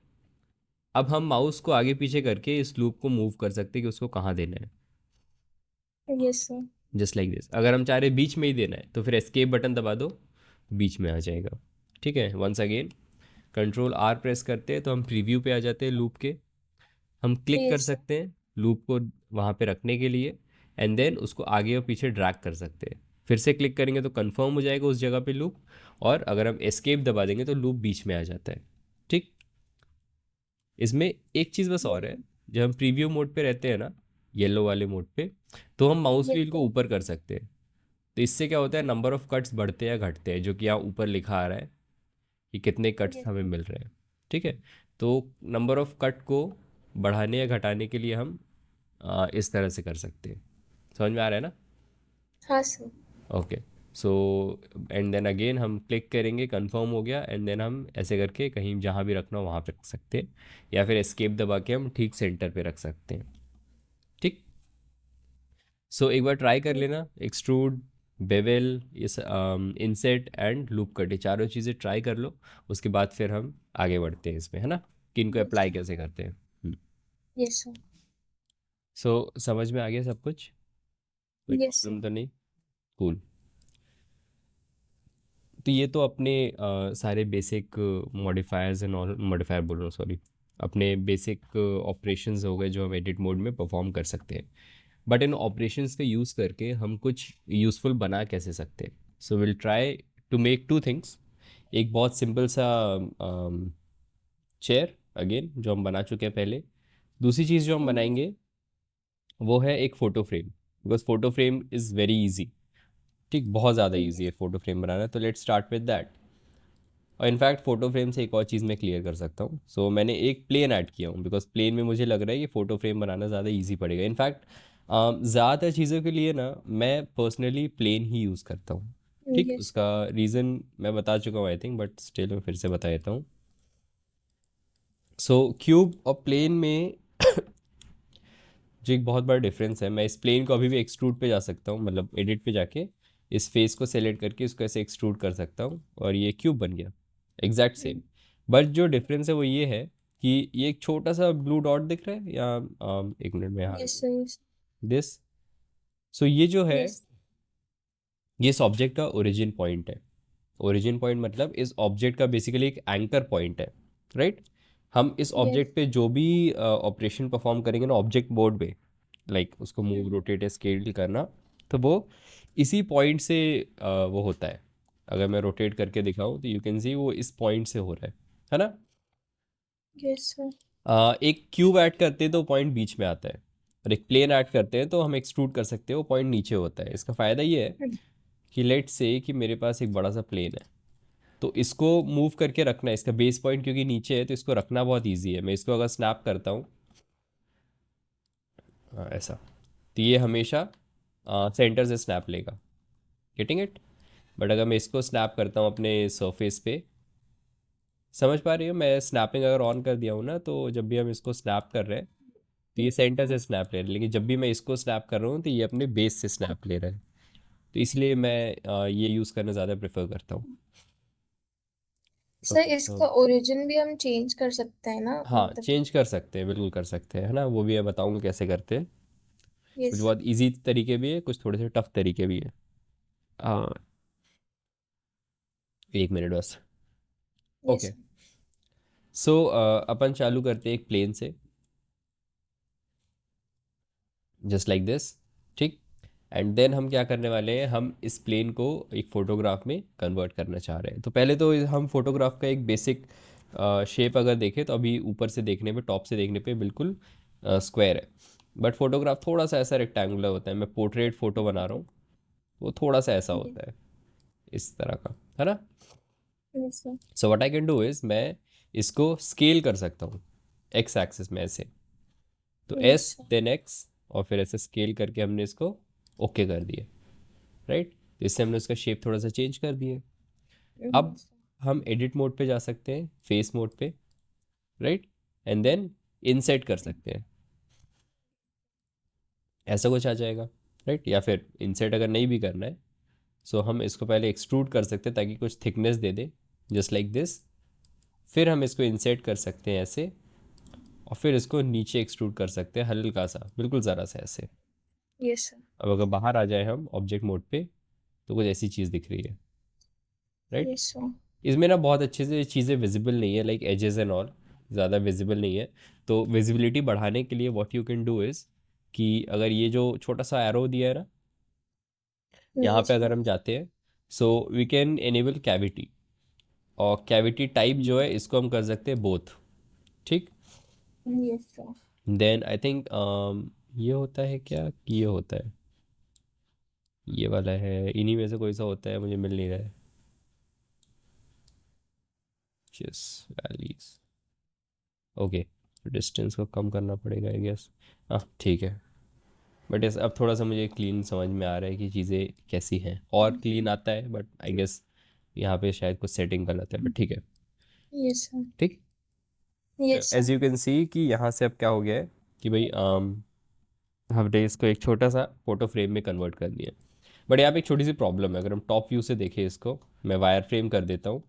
अब हम माउस को आगे पीछे करके इस लूप को मूव कर सकते हैं कि उसको कहाँ देना है, yes sir. Just like this. अगर हम चाह रहे बीच में ही देना है तो फिर एस्केप बटन दबा दो, बीच में आ जाएगा। ठीक है, once again control R press करते हैं तो हम प्रीव्यू पे आ जाते हैं लूप के। हम क्लिक कर यस सर। सकते हैं लूप को वहाँ पे रखने के लिए, एंड देन उसको आगे और पीछे ड्रैग कर सकते हैं। फिर से क्लिक करेंगे तो कंफर्म हो जाएगा उस जगह पे लूप, और अगर हम एस्केप दबा देंगे तो लूप बीच में आ जाता है। ठीक। इसमें एक चीज़ बस और है, जब हम प्रीव्यू मोड पे रहते हैं ना, येलो वाले मोड पे, तो हम माउस यस व्हील को सर। ऊपर कर सकते हैं। तो इससे क्या होता है, नंबर ऑफ कट्स बढ़ते या घटते हैं, जो कि यहाँ ऊपर लिखा आ रहा है कि कितने कट्स यस हमें सर। मिल रहे हैं। ठीक है। तो नंबर ऑफ कट को बढ़ाने या घटाने के लिए हम इस तरह से कर सकते हैं। समझ में आ रहा है ना? हाँ sir. Okay. So and then again हम क्लिक करेंगे, कंफर्म हो गया, एंड देन हम ऐसे करके कहीं जहाँ भी रखना हो वहाँ पे रख सकते हैं, या फिर एस्केप दबा के हम ठीक सेंटर पे रख सकते हैं। ठीक। सो एक बार ट्राई कर लेना, एक्सट्रूड, बेवल, इस इंसेट एंड लूप कट, ये चारों चीज़ें ट्राई कर लो। उसके बाद फिर हम आगे बढ़ते हैं इसमें, है ना, कि इनको यस अप्लाई कैसे करते हैं। Yes sir. सो समझ में आ गया सब कुछ? कोई यस सर। प्रॉब्लम तो नहीं? कूल। तो ये तो अपने सारे basic modifiers and all, modifier बोल रहा हूँ सॉरी, अपने बेसिक ऑपरेशंस हो गए जो हम एडिट मोड में परफॉर्म कर सकते हैं। बट इन ऑपरेशंस का यूज़ करके हम कुछ यूज़फुल बना कैसे सकते हैं? So will try to make two things. एक बहुत सिंपल सा चेयर अगेन जो हम बना चुके हैं पहले। दूसरी चीज़ जो हम बनाएंगे वो है एक photo frame, because photo frame is very easy. ठीक, बहुत ज़्यादा इजी है फ़ोटो फ्रेम बनाना, तो लेट्स स्टार्ट विद दैट। और इनफैक्ट फ़ोटो फ्रेम से एक और चीज़ मैं क्लियर कर सकता हूँ। सो मैंने एक प्लेन ऐड किया हूँ, बिकॉज प्लेन में मुझे लग रहा है कि फ़ोटो फ्रेम बनाना ज़्यादा इजी पड़ेगा। इनफैक्ट ज़्यादातर चीज़ों के लिए ना मैं पर्सनली प्लेन ही यूज़ करता हूँ। ठीक, यस उसका रीज़न मैं बता चुका हूँ आई थिंक, बट स्टिल मैं फिर से बता देता हूँ। सो क्यूब और प्लेन में जो एक बहुत बड़ा डिफरेंस है, मैं इस प्लेन को अभी भी एक्सट्रूड पे जा सकता हूँ, मतलब एडिट पे जाके इस फेस को सेलेक्ट करके इसको ऐसे एक्सट्रूड कर सकता हूँ और ये क्यूब बन गया, एग्जैक्ट सेम। बट जो डिफरेंस है वो ये है कि ये एक छोटा सा ब्लू डॉट दिख रहा है, या एक मिनट में, हाँ, yes sir. Yes this. So ये जो है, यस ये इस ऑब्जेक्ट का ओरिजिन पॉइंट है। ओरिजिन पॉइंट मतलब इस ऑब्जेक्ट का बेसिकली एक एंकर पॉइंट है, राइट? हम इस यस। ऑब्जेक्ट पे जो भी ऑपरेशन परफॉर्म करेंगे ना ऑब्जेक्ट बोर्ड पे, लाइक उसको मूव, रोटेट, स्केल करना, तो वो इसी पॉइंट से वो होता है। अगर मैं रोटेट करके दिखाऊं तो यू कैन सी वो इस पॉइंट से हो रहा है ना? Yes sir. एक क्यूब ऐड करते हैं तो पॉइंट बीच में आता है, और एक प्लेन ऐड करते हैं तो हम एक्सट्रूड कर सकते हैं, वो पॉइंट नीचे होता है। इसका फ़ायदा ये है कि लेट से कि मेरे पास एक बड़ा सा प्लेन है, तो इसको मूव करके रखना है, इसका बेस पॉइंट क्योंकि नीचे है तो इसको रखना बहुत ईजी है। मैं इसको अगर स्नैप करता हूँ ऐसा, तो ये हमेशा सेंटर से स्नैप लेगा, गेटिंग इट? बट अगर मैं इसको स्नैप करता हूँ अपने सरफेस पे, समझ पा रही हो? मैं स्नैपिंग अगर ऑन कर दिया हूँ ना, तो जब भी हम इसको स्नैप कर रहे हैं तो ये सेंटर से स्नैप ले रहा है, लेकिन जब भी मैं इसको स्नैप कर रहा हूँ तो ये अपने बेस से स्नैप ले रहा है। तो इसलिए मैं ये यूज़ करना ज़्यादा प्रेफर करता हूँ। सर ओके, तो इसका ओरिजिन भी हम चेंज कर सकते हैं ना, हाँ, मतलब? चेंज कर सकते हैं, बिल्कुल कर सकते हैं, है ना, वो भी मैं बताऊँगा कैसे करते हैं। कुछ यस। बहुत इजी तरीके भी है, कुछ थोड़े से टफ तरीके भी है। हाँ, एक मिनट बस। यस। ओके। सो अपन चालू करते हैं एक प्लेन से, जस्ट लाइक दिस। ठीक। एंड देन हम क्या करने वाले हैं, हम इस प्लेन को एक फोटोग्राफ में कन्वर्ट करना चाह रहे हैं। तो पहले तो हम फोटोग्राफ का एक बेसिक शेप अगर देखें तो अभी ऊपर से देखने पे, टॉप से देखने पे बिल्कुल स्क्वायर है, बट फोटोग्राफ थोड़ा सा ऐसा रेक्टेंगुलर होता है। मैं पोर्ट्रेट फ़ोटो बना रहा हूँ, वो थोड़ा सा ऐसा होता है, इस तरह का, है ना? Yes sir. So what I can do is मैं इसको स्केल कर सकता हूँ एक्स एक्सिस में ऐसे, तो yes S sir. Then X, और फिर ऐसे स्केल करके हमने इसको ओके कर दिया, राइट? तो इससे हमने उसका शेप थोड़ा सा चेंज कर दिया। अब यस हम एडिट मोड पे जा सकते हैं, फेस मोड पे, राइट, एंड देन इनसेट कर सकते हैं, ऐसा कुछ आ जाएगा, राइट? या फिर इनसेट अगर नहीं भी करना है, सो हम इसको पहले एक्सट्रूड कर सकते हैं ताकि कुछ thickness they they, just like this. फिर हम इसको इंसेट कर सकते हैं ऐसे, और फिर इसको नीचे एक्सट्रूड कर सकते हैं हल्का सा, बिल्कुल ज़रा सा ऐसे। Yes sir. अब अगर बाहर आ जाए हम ऑब्जेक्ट मोड पे, तो कुछ ऐसी चीज़ दिख रही है, राइट? Yes sir. इसमें ना बहुत अच्छे से चीज़ें विजिबल नहीं है, लाइक एजेस एंड ऑल ज़्यादा विजिबल नहीं है। तो विजिबिलिटी बढ़ाने के लिए what you can do is कि अगर ये जो छोटा सा एरो दिया है ना, यहाँ पे यस अगर हम जाते हैं, so we can enable cavity, और कैविटी टाइप जो है इसको हम कर सकते हैं बोथ। ठीक। सर। देन आई थिंक ये होता है क्या, ये होता है, ये वाला है, इन्हीं में से कोई सा होता है, मुझे मिल नहीं रहा है। जिस वैलीज, ओके, डिस्टेंस को कम करना पड़ेगा आई गेस। हाँ ठीक है। बट यस, अब थोड़ा सा मुझे क्लीन समझ में आ रहा है कि चीज़ें कैसी हैं, और क्लीन आता है, बट आई गेस यहाँ पे शायद कुछ सेटिंग गलत है, बट ठीक है। Yes sir. ठीक। Yes as sir. You can see कि यहाँ से अब क्या हो गया है कि भाई हमने इसको एक छोटा सा फोटो फ्रेम में कन्वर्ट कर दिया। बट यहाँ पे एक छोटी सी प्रॉब्लम है, अगर हम टॉप व्यू से देखें इसको, मैं वायर फ्रेम कर देता हूँ,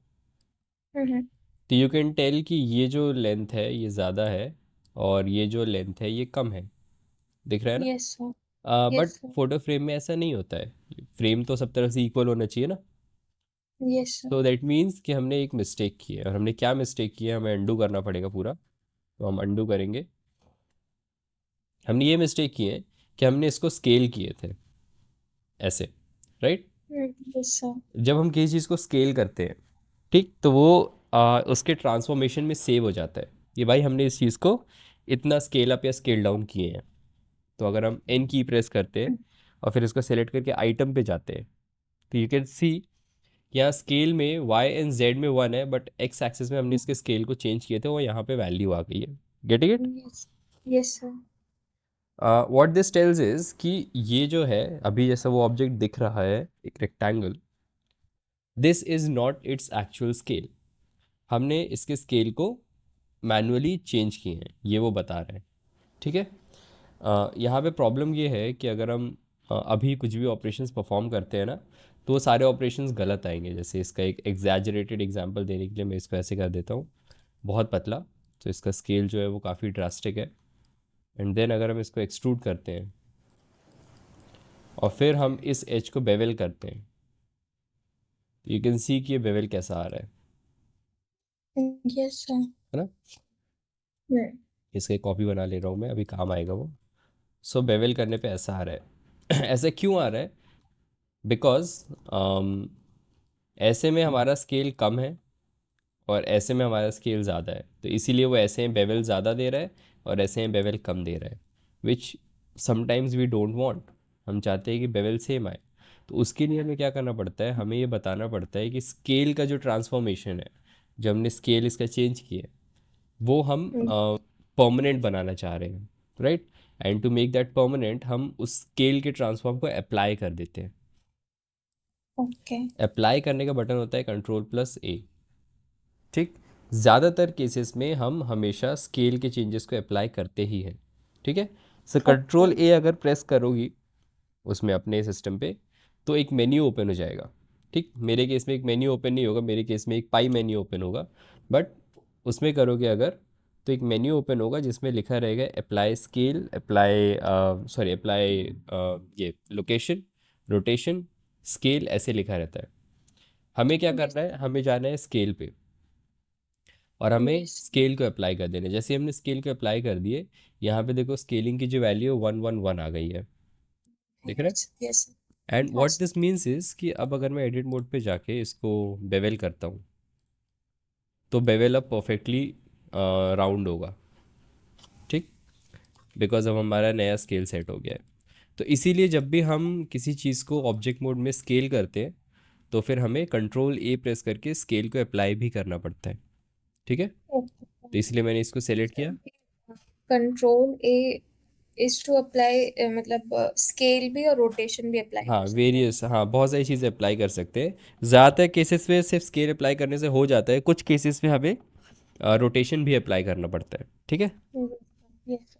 हम्म। तो यू कैन टेल कि ये जो लेंथ है ये ज़्यादा है, और ये जो लेंथ है ये कम है। दिख रहा है यस सर। ना? But yes sir. Photo frame में ऐसा नहीं होता है। फ्रेम तो सब तरफ से इक्वल होना चाहिए ना। Yes sir. तो दैट मीन्स कि हमने एक मिस्टेक की है, और हमने क्या मिस्टेक की है हमें अंडू करना पड़ेगा पूरा। तो हम अंडू करेंगे। हमने ये मिस्टेक की है कि हमने इसको स्केल किए थे ऐसे, राइट। Yes sir. जब हम किसी चीज़ को स्केल करते हैं, ठीक, तो वो उसके ट्रांसफॉर्मेशन में सेव हो जाता है कि भाई हमने इस चीज़ को इतना स्केल अप या स्केल डाउन किए हैं। तो अगर हम एन की प्रेस करते हैं और फिर इसको सेलेक्ट करके आइटम पे जाते हैं, तो यू कैन सी यहाँ स्केल में वाई एंड जेड में 1 है, बट एक्स एक्सिस में हमने इसके स्केल को चेंज किए थे, वो यहाँ पे वैल्यू आ गई है। Getting it? Yes. Yes sir. What this tells is कि ये जो है अभी जैसा वो ऑब्जेक्ट दिख रहा है, एक rectangle, this is not its actual scale. हमने इसके स्केल को मैनुअली चेंज किए हैं, ये वो बता रहे हैं। ठीक है। यहाँ पे प्रॉब्लम ये है कि अगर हम अभी कुछ भी ऑपरेशंस परफॉर्म करते हैं ना, तो वो सारे ऑपरेशंस गलत आएंगे। जैसे इसका एक एग्जैजरेटेड एग्जांपल देने के लिए मैं इसको ऐसे कर देता हूँ, बहुत पतला। तो इसका स्केल जो है वो काफ़ी ड्रास्टिक है। एंड देन अगर हम इसको एक्सट्रूड करते हैं और फिर हम इस एज को बेवल करते हैं, तो यू कैन सी कि ये बेवल कैसा आ रहा यस सर। है ना। हम्म। इसका एक कॉपी बना ले रहा हूँ मैं, अभी काम आएगा वो। सो बेवल करने पे ऐसा आ रहा है। ऐसा क्यों आ रहा है? बिकॉज ऐसे में हमारा स्केल कम है और ऐसे में हमारा स्केल ज़्यादा है, तो इसीलिए वो ऐसे में बेवल ज़्यादा दे रहा है और ऐसे में बेवल कम दे रहा है, विच समटाइम्स वी डोंट वांट। हम चाहते हैं कि बेवल सेम आए। तो उसके लिए हमें क्या करना पड़ता है, हमें ये बताना पड़ता है कि स्केल का जो ट्रांसफॉर्मेशन है, जो हमने स्केल इसका चेंज किया है, वो हम परमानेंट बनाना चाह रहे हैं, right. And to make that permanent हम उस स्केल के ट्रांसफॉर्म को अप्लाई कर देते हैं। ओके। अप्लाई करने का बटन होता है Ctrl+A। ठीक। ज़्यादातर केसेस में हम हमेशा स्केल के चेंजेस को अप्लाई करते ही हैं। ठीक है। So okay. Ctrl+A अगर प्रेस करोगी उसमें अपने सिस्टम पे, तो एक मेन्यू ओपन हो जाएगा। ठीक, मेरे केस में एक मेन्यू ओपन नहीं होगा, मेरे केस में एक पाई मेन्यू ओपन होगा। बट उसमें करोगे अगर, तो एक मेन्यू ओपन होगा जिसमें लिखा रहेगा apply scale, apply sorry apply ये लोकेशन, रोटेशन, स्केल, ऐसे लिखा रहता है। हमें क्या करना है, हमें जाना है स्केल पे, और हमें यस। स्केल को अप्लाई कर देना है। जैसे हमने स्केल को अप्लाई कर दिए, यहाँ पे देखो स्केलिंग की जो वैल्यू है 111 आ गई है। दिख रहा यस। यस। है? And what yes. This means is कि अब अगर मैं एडिट मोड पे जाके इसको बेवल करता हूँ, तो बेवल अब परफेक्टली राउंड होगा। ठीक, बिकॉज अब हमारा नया स्केल सेट हो गया है। तो इसीलिए जब भी हम किसी चीज़ को ऑब्जेक्ट मोड में स्केल करते हैं, तो फिर हमें Ctrl+A प्रेस करके स्केल को अप्लाई भी करना पड़ता है। ठीक है। तो इसलिए मैंने इसको सेलेक्ट किया। Control A is to apply, मतलब स्केल भी और रोटेशन भी अप्लाई हाँ कर सकते हैं। वेरियस, हाँ बहुत सारी चीज़ें अप्लाई कर सकते हैं। ज़्यादातर केसेस में सिर्फ स्केल अप्लाई करने से हो जाता है, कुछ केसेस में हमें रोटेशन भी अप्लाई करना पड़ता है। ठीक है। यस।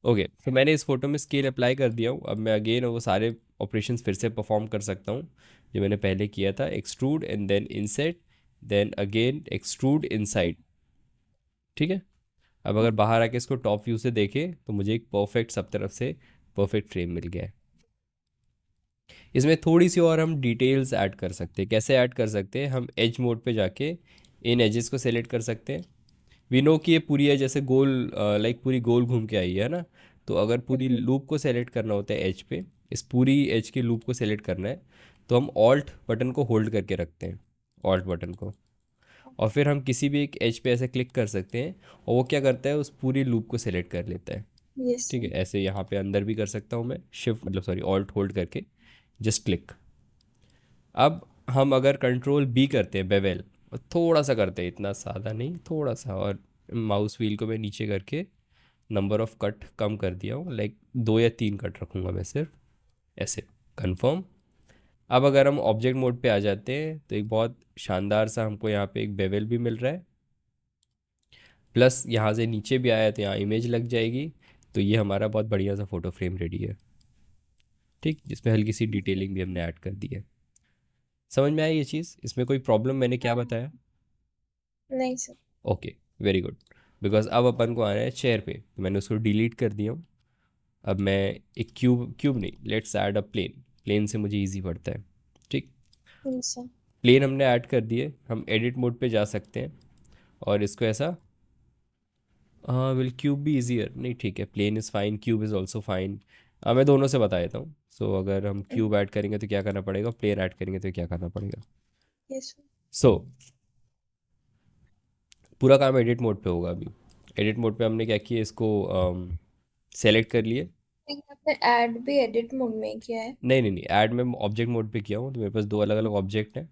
ओके, तो मैंने इस फोटो में स्केल अप्लाई कर दिया हूँ। अब मैं अगेन वो सारे ऑपरेशंस फिर से परफॉर्म कर सकता हूँ जो मैंने पहले किया था, extrude and then inset, then again extrude inside. ठीक है। अब अगर बाहर आके इसको टॉप व्यू से देखें, तो मुझे एक परफेक्ट सब तरफ से परफेक्ट फ्रेम मिल गया है। इसमें थोड़ी सी और हम डिटेल्स ऐड कर सकते हैं। कैसे ऐड कर सकते हैं, हम एज मोड पे जाके इन एजेस को सेलेक्ट कर सकते हैं। वी नो कि ये पूरी है जैसे गोल, लाइक पूरी गोल घूम के आई है ना। तो अगर पूरी लूप को सेलेक्ट करना होता है एज पे, इस पूरी एज के लूप को सेलेक्ट करना है, तो हम ऑल्ट बटन को होल्ड करके रखते हैं, ऑल्ट बटन को। और फिर हम किसी भी एक एज पे ऐसे क्लिक कर सकते हैं, और वो क्या करता है, उस पूरी लूप को सेलेक्ट कर लेता है। यस। ठीक है, ऐसे यहाँ पे अंदर भी कर सकता हूँ मैं, शिफ्ट मतलब सॉरी ऑल्ट होल्ड करके, जस्ट क्लिक। अब हम अगर Ctrl+B करते हैं बेवल, और थोड़ा सा करते हैं, इतना ज़्यादा नहीं, थोड़ा सा। और माउस व्हील को मैं नीचे करके नंबर ऑफ कट कम कर दिया हूँ, लाइक 2 या 3 कट रखूँगा मैं सिर्फ, ऐसे। कंफर्म। अब अगर हम ऑब्जेक्ट मोड पे आ जाते हैं तो एक बहुत शानदार सा हमको यहाँ पे एक बेवल भी मिल रहा है, प्लस यहाँ से नीचे भी आया तो यहाँ इमेज लग जाएगी। तो ये हमारा बहुत बढ़िया सा फोटो फ्रेम रेडी है, ठीक, जिसमें हल्की सी डिटेलिंग भी हमने ऐड कर दी है। समझ में आई ये चीज़? इसमें कोई प्रॉब्लम मैंने क्या हाँ, बताया? नहीं sir. Okay, very good. Because अब अपन को आना है चेयर पे, तो मैंने उसको डिलीट कर दिया हूँ। अब मैं एक क्यूब क्यूब नहीं, let's add a plane. Plane से मुझे इजी पड़ता है, ठीक। नहीं सर। प्लेन हमने ऐड कर दिए, हम एडिट मोड पे जा सकते हैं और इसको ऐसा, हाँ विल क्यूब भी इजियर, नहीं ठीक है, plane is fine, cube is also fine. मैं दोनों से बता देता हूँ। सो अगर हम क्यूब ऐड करेंगे तो क्या करना पड़ेगा, प्लेन ऐड करेंगे तो क्या करना पड़ेगा। Yes sir. सो पूरा काम एडिट मोड पे होगा अभी। एडिट मोड पे हमने क्या किया, इसको सेलेक्ट कर लिए। आपने ऐड भी एडिट मोड में ही किया है? नहीं नहीं नहीं, ऐड में ऑब्जेक्ट मोड पे किया हूँ, तो मेरे पास दो अलग अलग ऑब्जेक्ट हैं।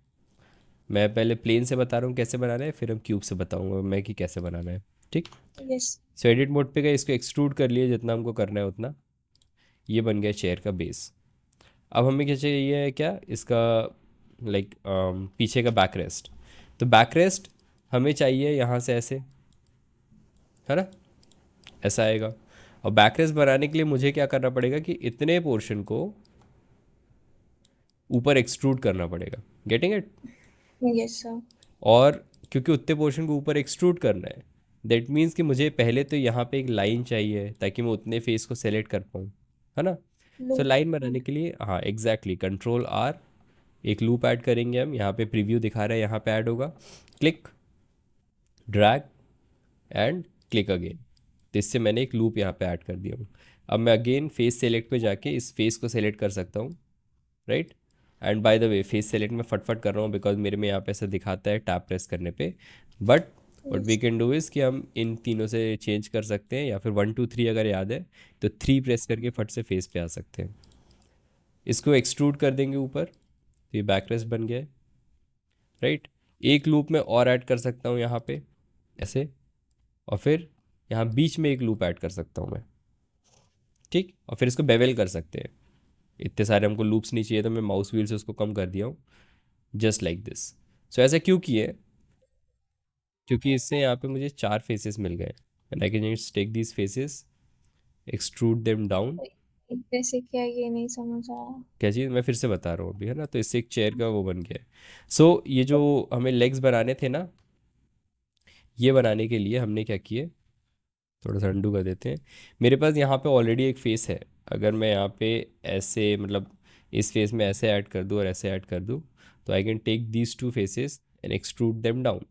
मैं पहले प्लेन से बता रहा हूँ कैसे बनाना है, फिर हम क्यूब से बताऊँगा मैं कि कैसे बनाना है, ठीक। यस। सो एडिट मोड पे गए, इसको एक्सट्रूड कर लिए जितना हमको करना है उतना। ये बन गया चेयर का बेस। अब हमें क्या चाहिए, क्या इसका, लाइक पीछे का बैक रेस्ट। तो बैक रेस्ट हमें चाहिए यहाँ से ऐसे, है ना, ऐसा आएगा। और बैक रेस्ट बनाने के लिए मुझे क्या करना पड़ेगा कि इतने पोर्शन को ऊपर एक्सट्रूड करना पड़ेगा, गेटिंग इट। Yes sir. और क्योंकि उतने पोर्शन को ऊपर एक्सट्रूड करना है, दैट मीन्स कि मुझे पहले तो यहाँ पे एक लाइन चाहिए ताकि मैं उतने फेस को सेलेक्ट कर पाऊँ, है ना। सो लूप। लाइन बनाने के लिए, हाँ एग्जैक्टली, कंट्रोल आर, एक लूप ऐड करेंगे हम। यहाँ पे प्रीव्यू दिखा रहा है, यहाँ पे ऐड होगा। Click, drag and click again. तो इससे मैंने एक लूप यहाँ पे ऐड कर दिया हूँ। अब मैं अगेन फेस सेलेक्ट पे जाके इस फेस को सेलेक्ट कर सकता हूँ, right. And by the way face select में फटफट कर रहा हूँ बिकॉज मेरे में यहाँ पे ऐसा दिखाता है टैप प्रेस करने पे। But what we yes. Can do is कि हम इन तीनों से चेंज कर सकते हैं, या फिर 1 2 3 अगर याद है तो 3 प्रेस करके फट से फेस पे आ सकते हैं। इसको एक्सट्रूड कर देंगे ऊपर, तो ये बैकरेस्ट बन गया है, राइट। एक लूप में और ऐड कर सकता हूँ यहाँ पे ऐसे, और फिर यहाँ बीच में एक लूप ऐड कर सकता हूँ मैं, ठीक। और फिर इसको बेवल कर सकते हैं। इतने सारे हमको लूप्स नहीं चाहिए तो मैं माउस व्हील से उसको कम कर दिया हूँ, जस्ट लाइक दिस। सो ऐसा क्यों किए, क्योंकि इससे यहाँ पे मुझे 4 फेसेस मिल गए, and I can just take these faces, extrude them down. जैसे क्या, ये नहीं समझ आया। क्या चीज़, मैं फिर से बता रहा हूँ अभी, है ना। तो इससे एक चेयर का वो बन गया है। सो ये जो हमें लेग्स बनाने थे ना, ये बनाने के लिए हमने क्या किए, थोड़ा सा अंडू कर देते हैं। मेरे पास यहाँ पे ऑलरेडी एक फेस है। अगर मैं यहाँ पे ऐसे, मतलब इस फेस में ऐसे ऐड कर दूँ और ऐसे ऐड कर दूँ, तो I can take these 2 faces and extrude them down.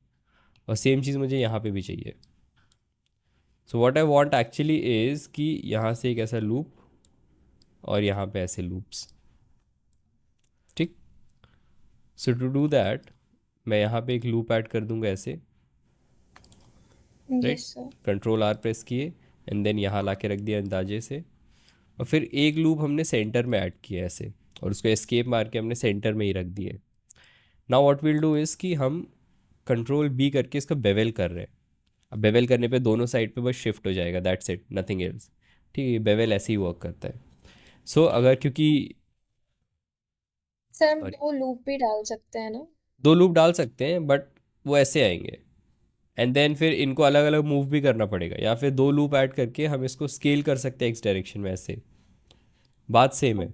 और सेम चीज़ मुझे यहाँ पे भी चाहिए। So what I want actually is कि यहाँ से एक ऐसा लूप और यहाँ पे ऐसे लूप्स, ठीक। सो टू डू दैट मैं यहाँ पे एक लूप ऐड कर दूंगा ऐसे, right. Yes sir. Control R press किए एंड देन यहाँ ला के रख दिया अंदाजे से। और फिर एक लूप हमने सेंटर में ऐड किया ऐसे, और उसको एस्केप मार के हमने सेंटर में ही रख दिए। Now what will do is कि हम कंट्रोल बी करके इसको बेवल कर रहे हैं। अब बेवल करने पे दोनों साइड पे बस शिफ्ट हो जाएगा, दैट्स इट, नथिंग एल्स, ठीक है। बेवल ऐसे ही वर्क करता है। सो अगर, क्योंकि, सर हम सॉरी, 2 लूप भी डाल सकते हैं ना? 2 लूप डाल सकते हैं बट वो ऐसे आएंगे, एंड देन फिर इनको अलग अलग मूव भी करना पड़ेगा, या फिर 2 लूप ऐड करके हम इसको स्केल कर सकते हैं एक्स डायरेक्शन में ऐसे। बात सेम है,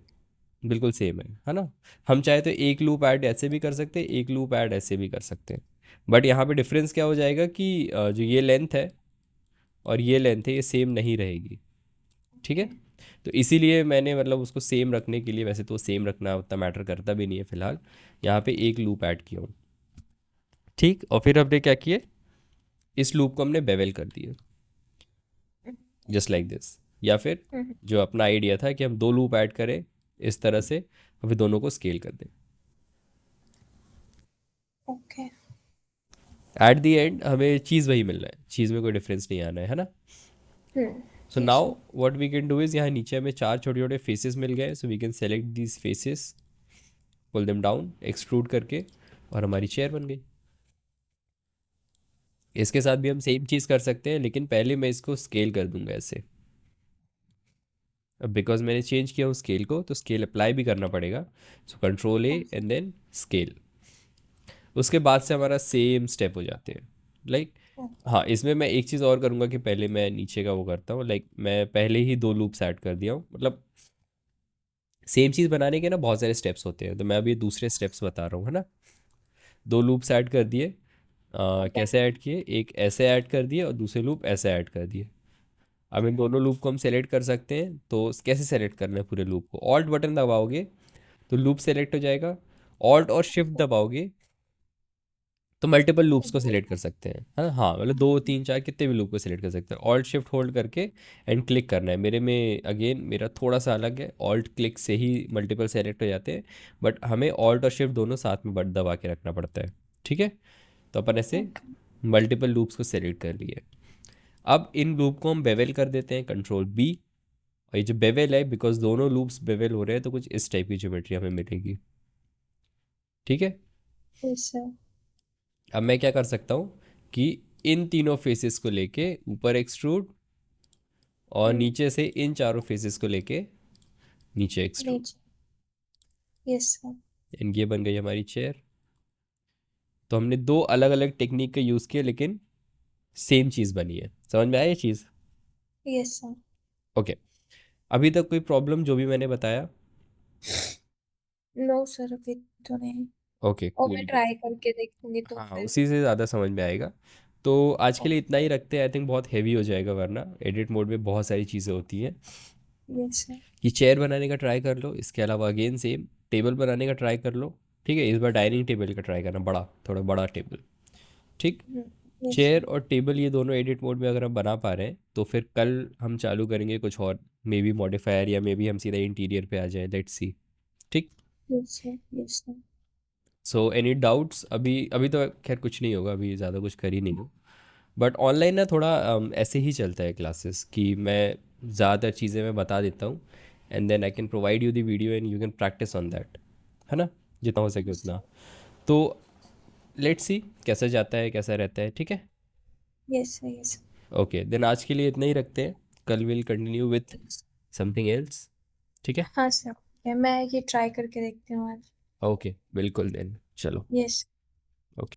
बिल्कुल सेम है ना। हम चाहे तो एक लूप ऐड ऐसे भी कर सकते हैं, एक लूप ऐड ऐसे भी कर सकते हैं। बट यहाँ पे डिफरेंस क्या हो जाएगा कि जो ये लेंथ है और ये लेंथ है, ये सेम नहीं रहेगी, ठीक है। तो इसीलिए मैंने, मतलब उसको सेम रखने के लिए, वैसे तो सेम रखना उतना मैटर करता भी नहीं है फिलहाल, यहाँ पे एक लूप ऐड किया हूँ, ठीक। और फिर हमने क्या किए, इस लूप को हमने बेवल कर दिया, जस्ट लाइक दिस। या फिर जो अपना आइडिया था कि हम 2 लूप ऐड करें इस तरह से, और फिर दोनों को स्केल कर दें। ओके। एट दी एंड हमें चीज़ वही मिल रहा है, चीज़ में कोई डिफरेंस नहीं आना है ना। So yes now sir. What we can do is, यहाँ नीचे हमें 4 छोटे छोटे फेसेस मिल गए, so we can select these faces, pull them down, extrude करके, और हमारी चेयर बन गई। इसके साथ भी हम सेम चीज़ कर सकते हैं, लेकिन पहले मैं इसको स्केल कर दूंगा ऐसे। अब बिकॉज मैंने चेंज किया हूँ स्केल को, तो स्केल अप्लाई भी करना पड़ेगा। So control A and then scale. उसके बाद से हमारा सेम स्टेप हो जाते हैं। लाइक हाँ, इसमें मैं एक चीज़ और करूँगा कि पहले मैं नीचे का वो करता हूँ। लाइक मैं पहले ही 2 लूप्स ऐड कर दिया हूँ, मतलब सेम चीज़ बनाने के ना बहुत सारे स्टेप्स होते हैं, तो मैं अभी दूसरे स्टेप्स बता रहा हूँ, है ना। 2 लूप्स ऐड कर दिए। ओके कैसे ऐड किए, एक ऐसे ऐड कर दिए और दूसरे लूप ऐसे ऐड कर दिए। अब इन दोनों लूप को हम सेलेक्ट कर सकते हैं, तो कैसे सेलेक्ट करना है पूरे लूप को, ऑल्ट बटन दबाओगे तो लूप सेलेक्ट हो जाएगा। ऑल्ट और शिफ्ट दबाओगे तो मल्टीपल लूप्स को सिलेक्ट कर सकते हैं, है ना। हाँ, मतलब 2 3 4 कितने भी लूप को सिलेक्ट कर सकते हैं। ऑल्ट शिफ्ट होल्ड करके एंड क्लिक करना है। मेरे में अगेन मेरा थोड़ा सा अलग है, ऑल्ट क्लिक से ही मल्टीपल सेलेक्ट हो जाते हैं, बट हमें ऑल्ट और शिफ्ट दोनों साथ में बट दबा के रखना पड़ता है। ठीक है, तो अपन ऐसे ओके मल्टीपल लूप्स को सेलेक्ट कर लिए। अब इन लूप को हम बेवेल कर देते हैं, कंट्रोल बी। और ये जो बेवेल है, बिकॉज दोनों लूप्स बेवेल हो रहे हैं, तो कुछ इस टाइप की ज्योमेट्री हमें मिलेगी। ठीक है, यस सर अब मैं क्या कर सकता हूँ कि इन तीनों फेसेस को लेके ऊपर एक्सट्रूड, और नीचे से इन चारों फेसेस को लेके नीचे एक्सट्रूड। नीचे यस सर एंड ये बन गई हमारी चेयर। तो हमने 2 अलग अलग टेक्निक का यूज़ किया, लेकिन सेम चीज़ बनी है। समझ में आया ये चीज़। यस सर ओके, अभी तक कोई प्रॉब्लम जो भी मैंने बताया। नो सर अभी तो नहीं ओके और मैं कूल। ट्राई करके देखूंगी तो हाँ, फिर उसी से ज़्यादा समझ में आएगा। तो आज के लिए इतना ही रखते हैं, आई थिंक बहुत हैवी हो जाएगा, वरना एडिट मोड में बहुत सारी चीज़ें होती हैं। यस सर कि चेयर बनाने का ट्राई कर लो, इसके अलावा अगेन सेम टेबल बनाने का ट्राई कर लो। ठीक है, इस बार डाइनिंग टेबल का ट्राई करना, बड़ा थोड़ा बड़ा टेबल। ठीक। यस चेयर सर और टेबल ये दोनों एडिट मोड में अगर हम बना पा रहे हैं, तो फिर कल हम चालू करेंगे कुछ और, मे बी मॉडिफायर, या मे बी हम सीधा इंटीरियर पे आ जाए, लेट्स सी। ठीक। Yes sir yes sir so any doubts, अभी अभी तो खैर कुछ नहीं होगा, अभी ज़्यादा कुछ कर ही नहीं हूँ। बट ऑनलाइन ना थोड़ा ऐसे ही चलता है क्लासेस, कि मैं ज़्यादातर चीज़ें मैं बता देता हूँ, and then I can provide you the video and you can practice on that, है ना, जितना हो सके उतना। तो लेट्स सी कैसा जाता है, कैसा रहता है। ठीक है। Yes sir yes okay, then आज के लिए इतना ही रखते हैं। कल will continue with sir something else. ठीक है। हाँ सर मैं ये ट्राई करके देखती हूँ आज ओके बिल्कुल, देन चलो। यस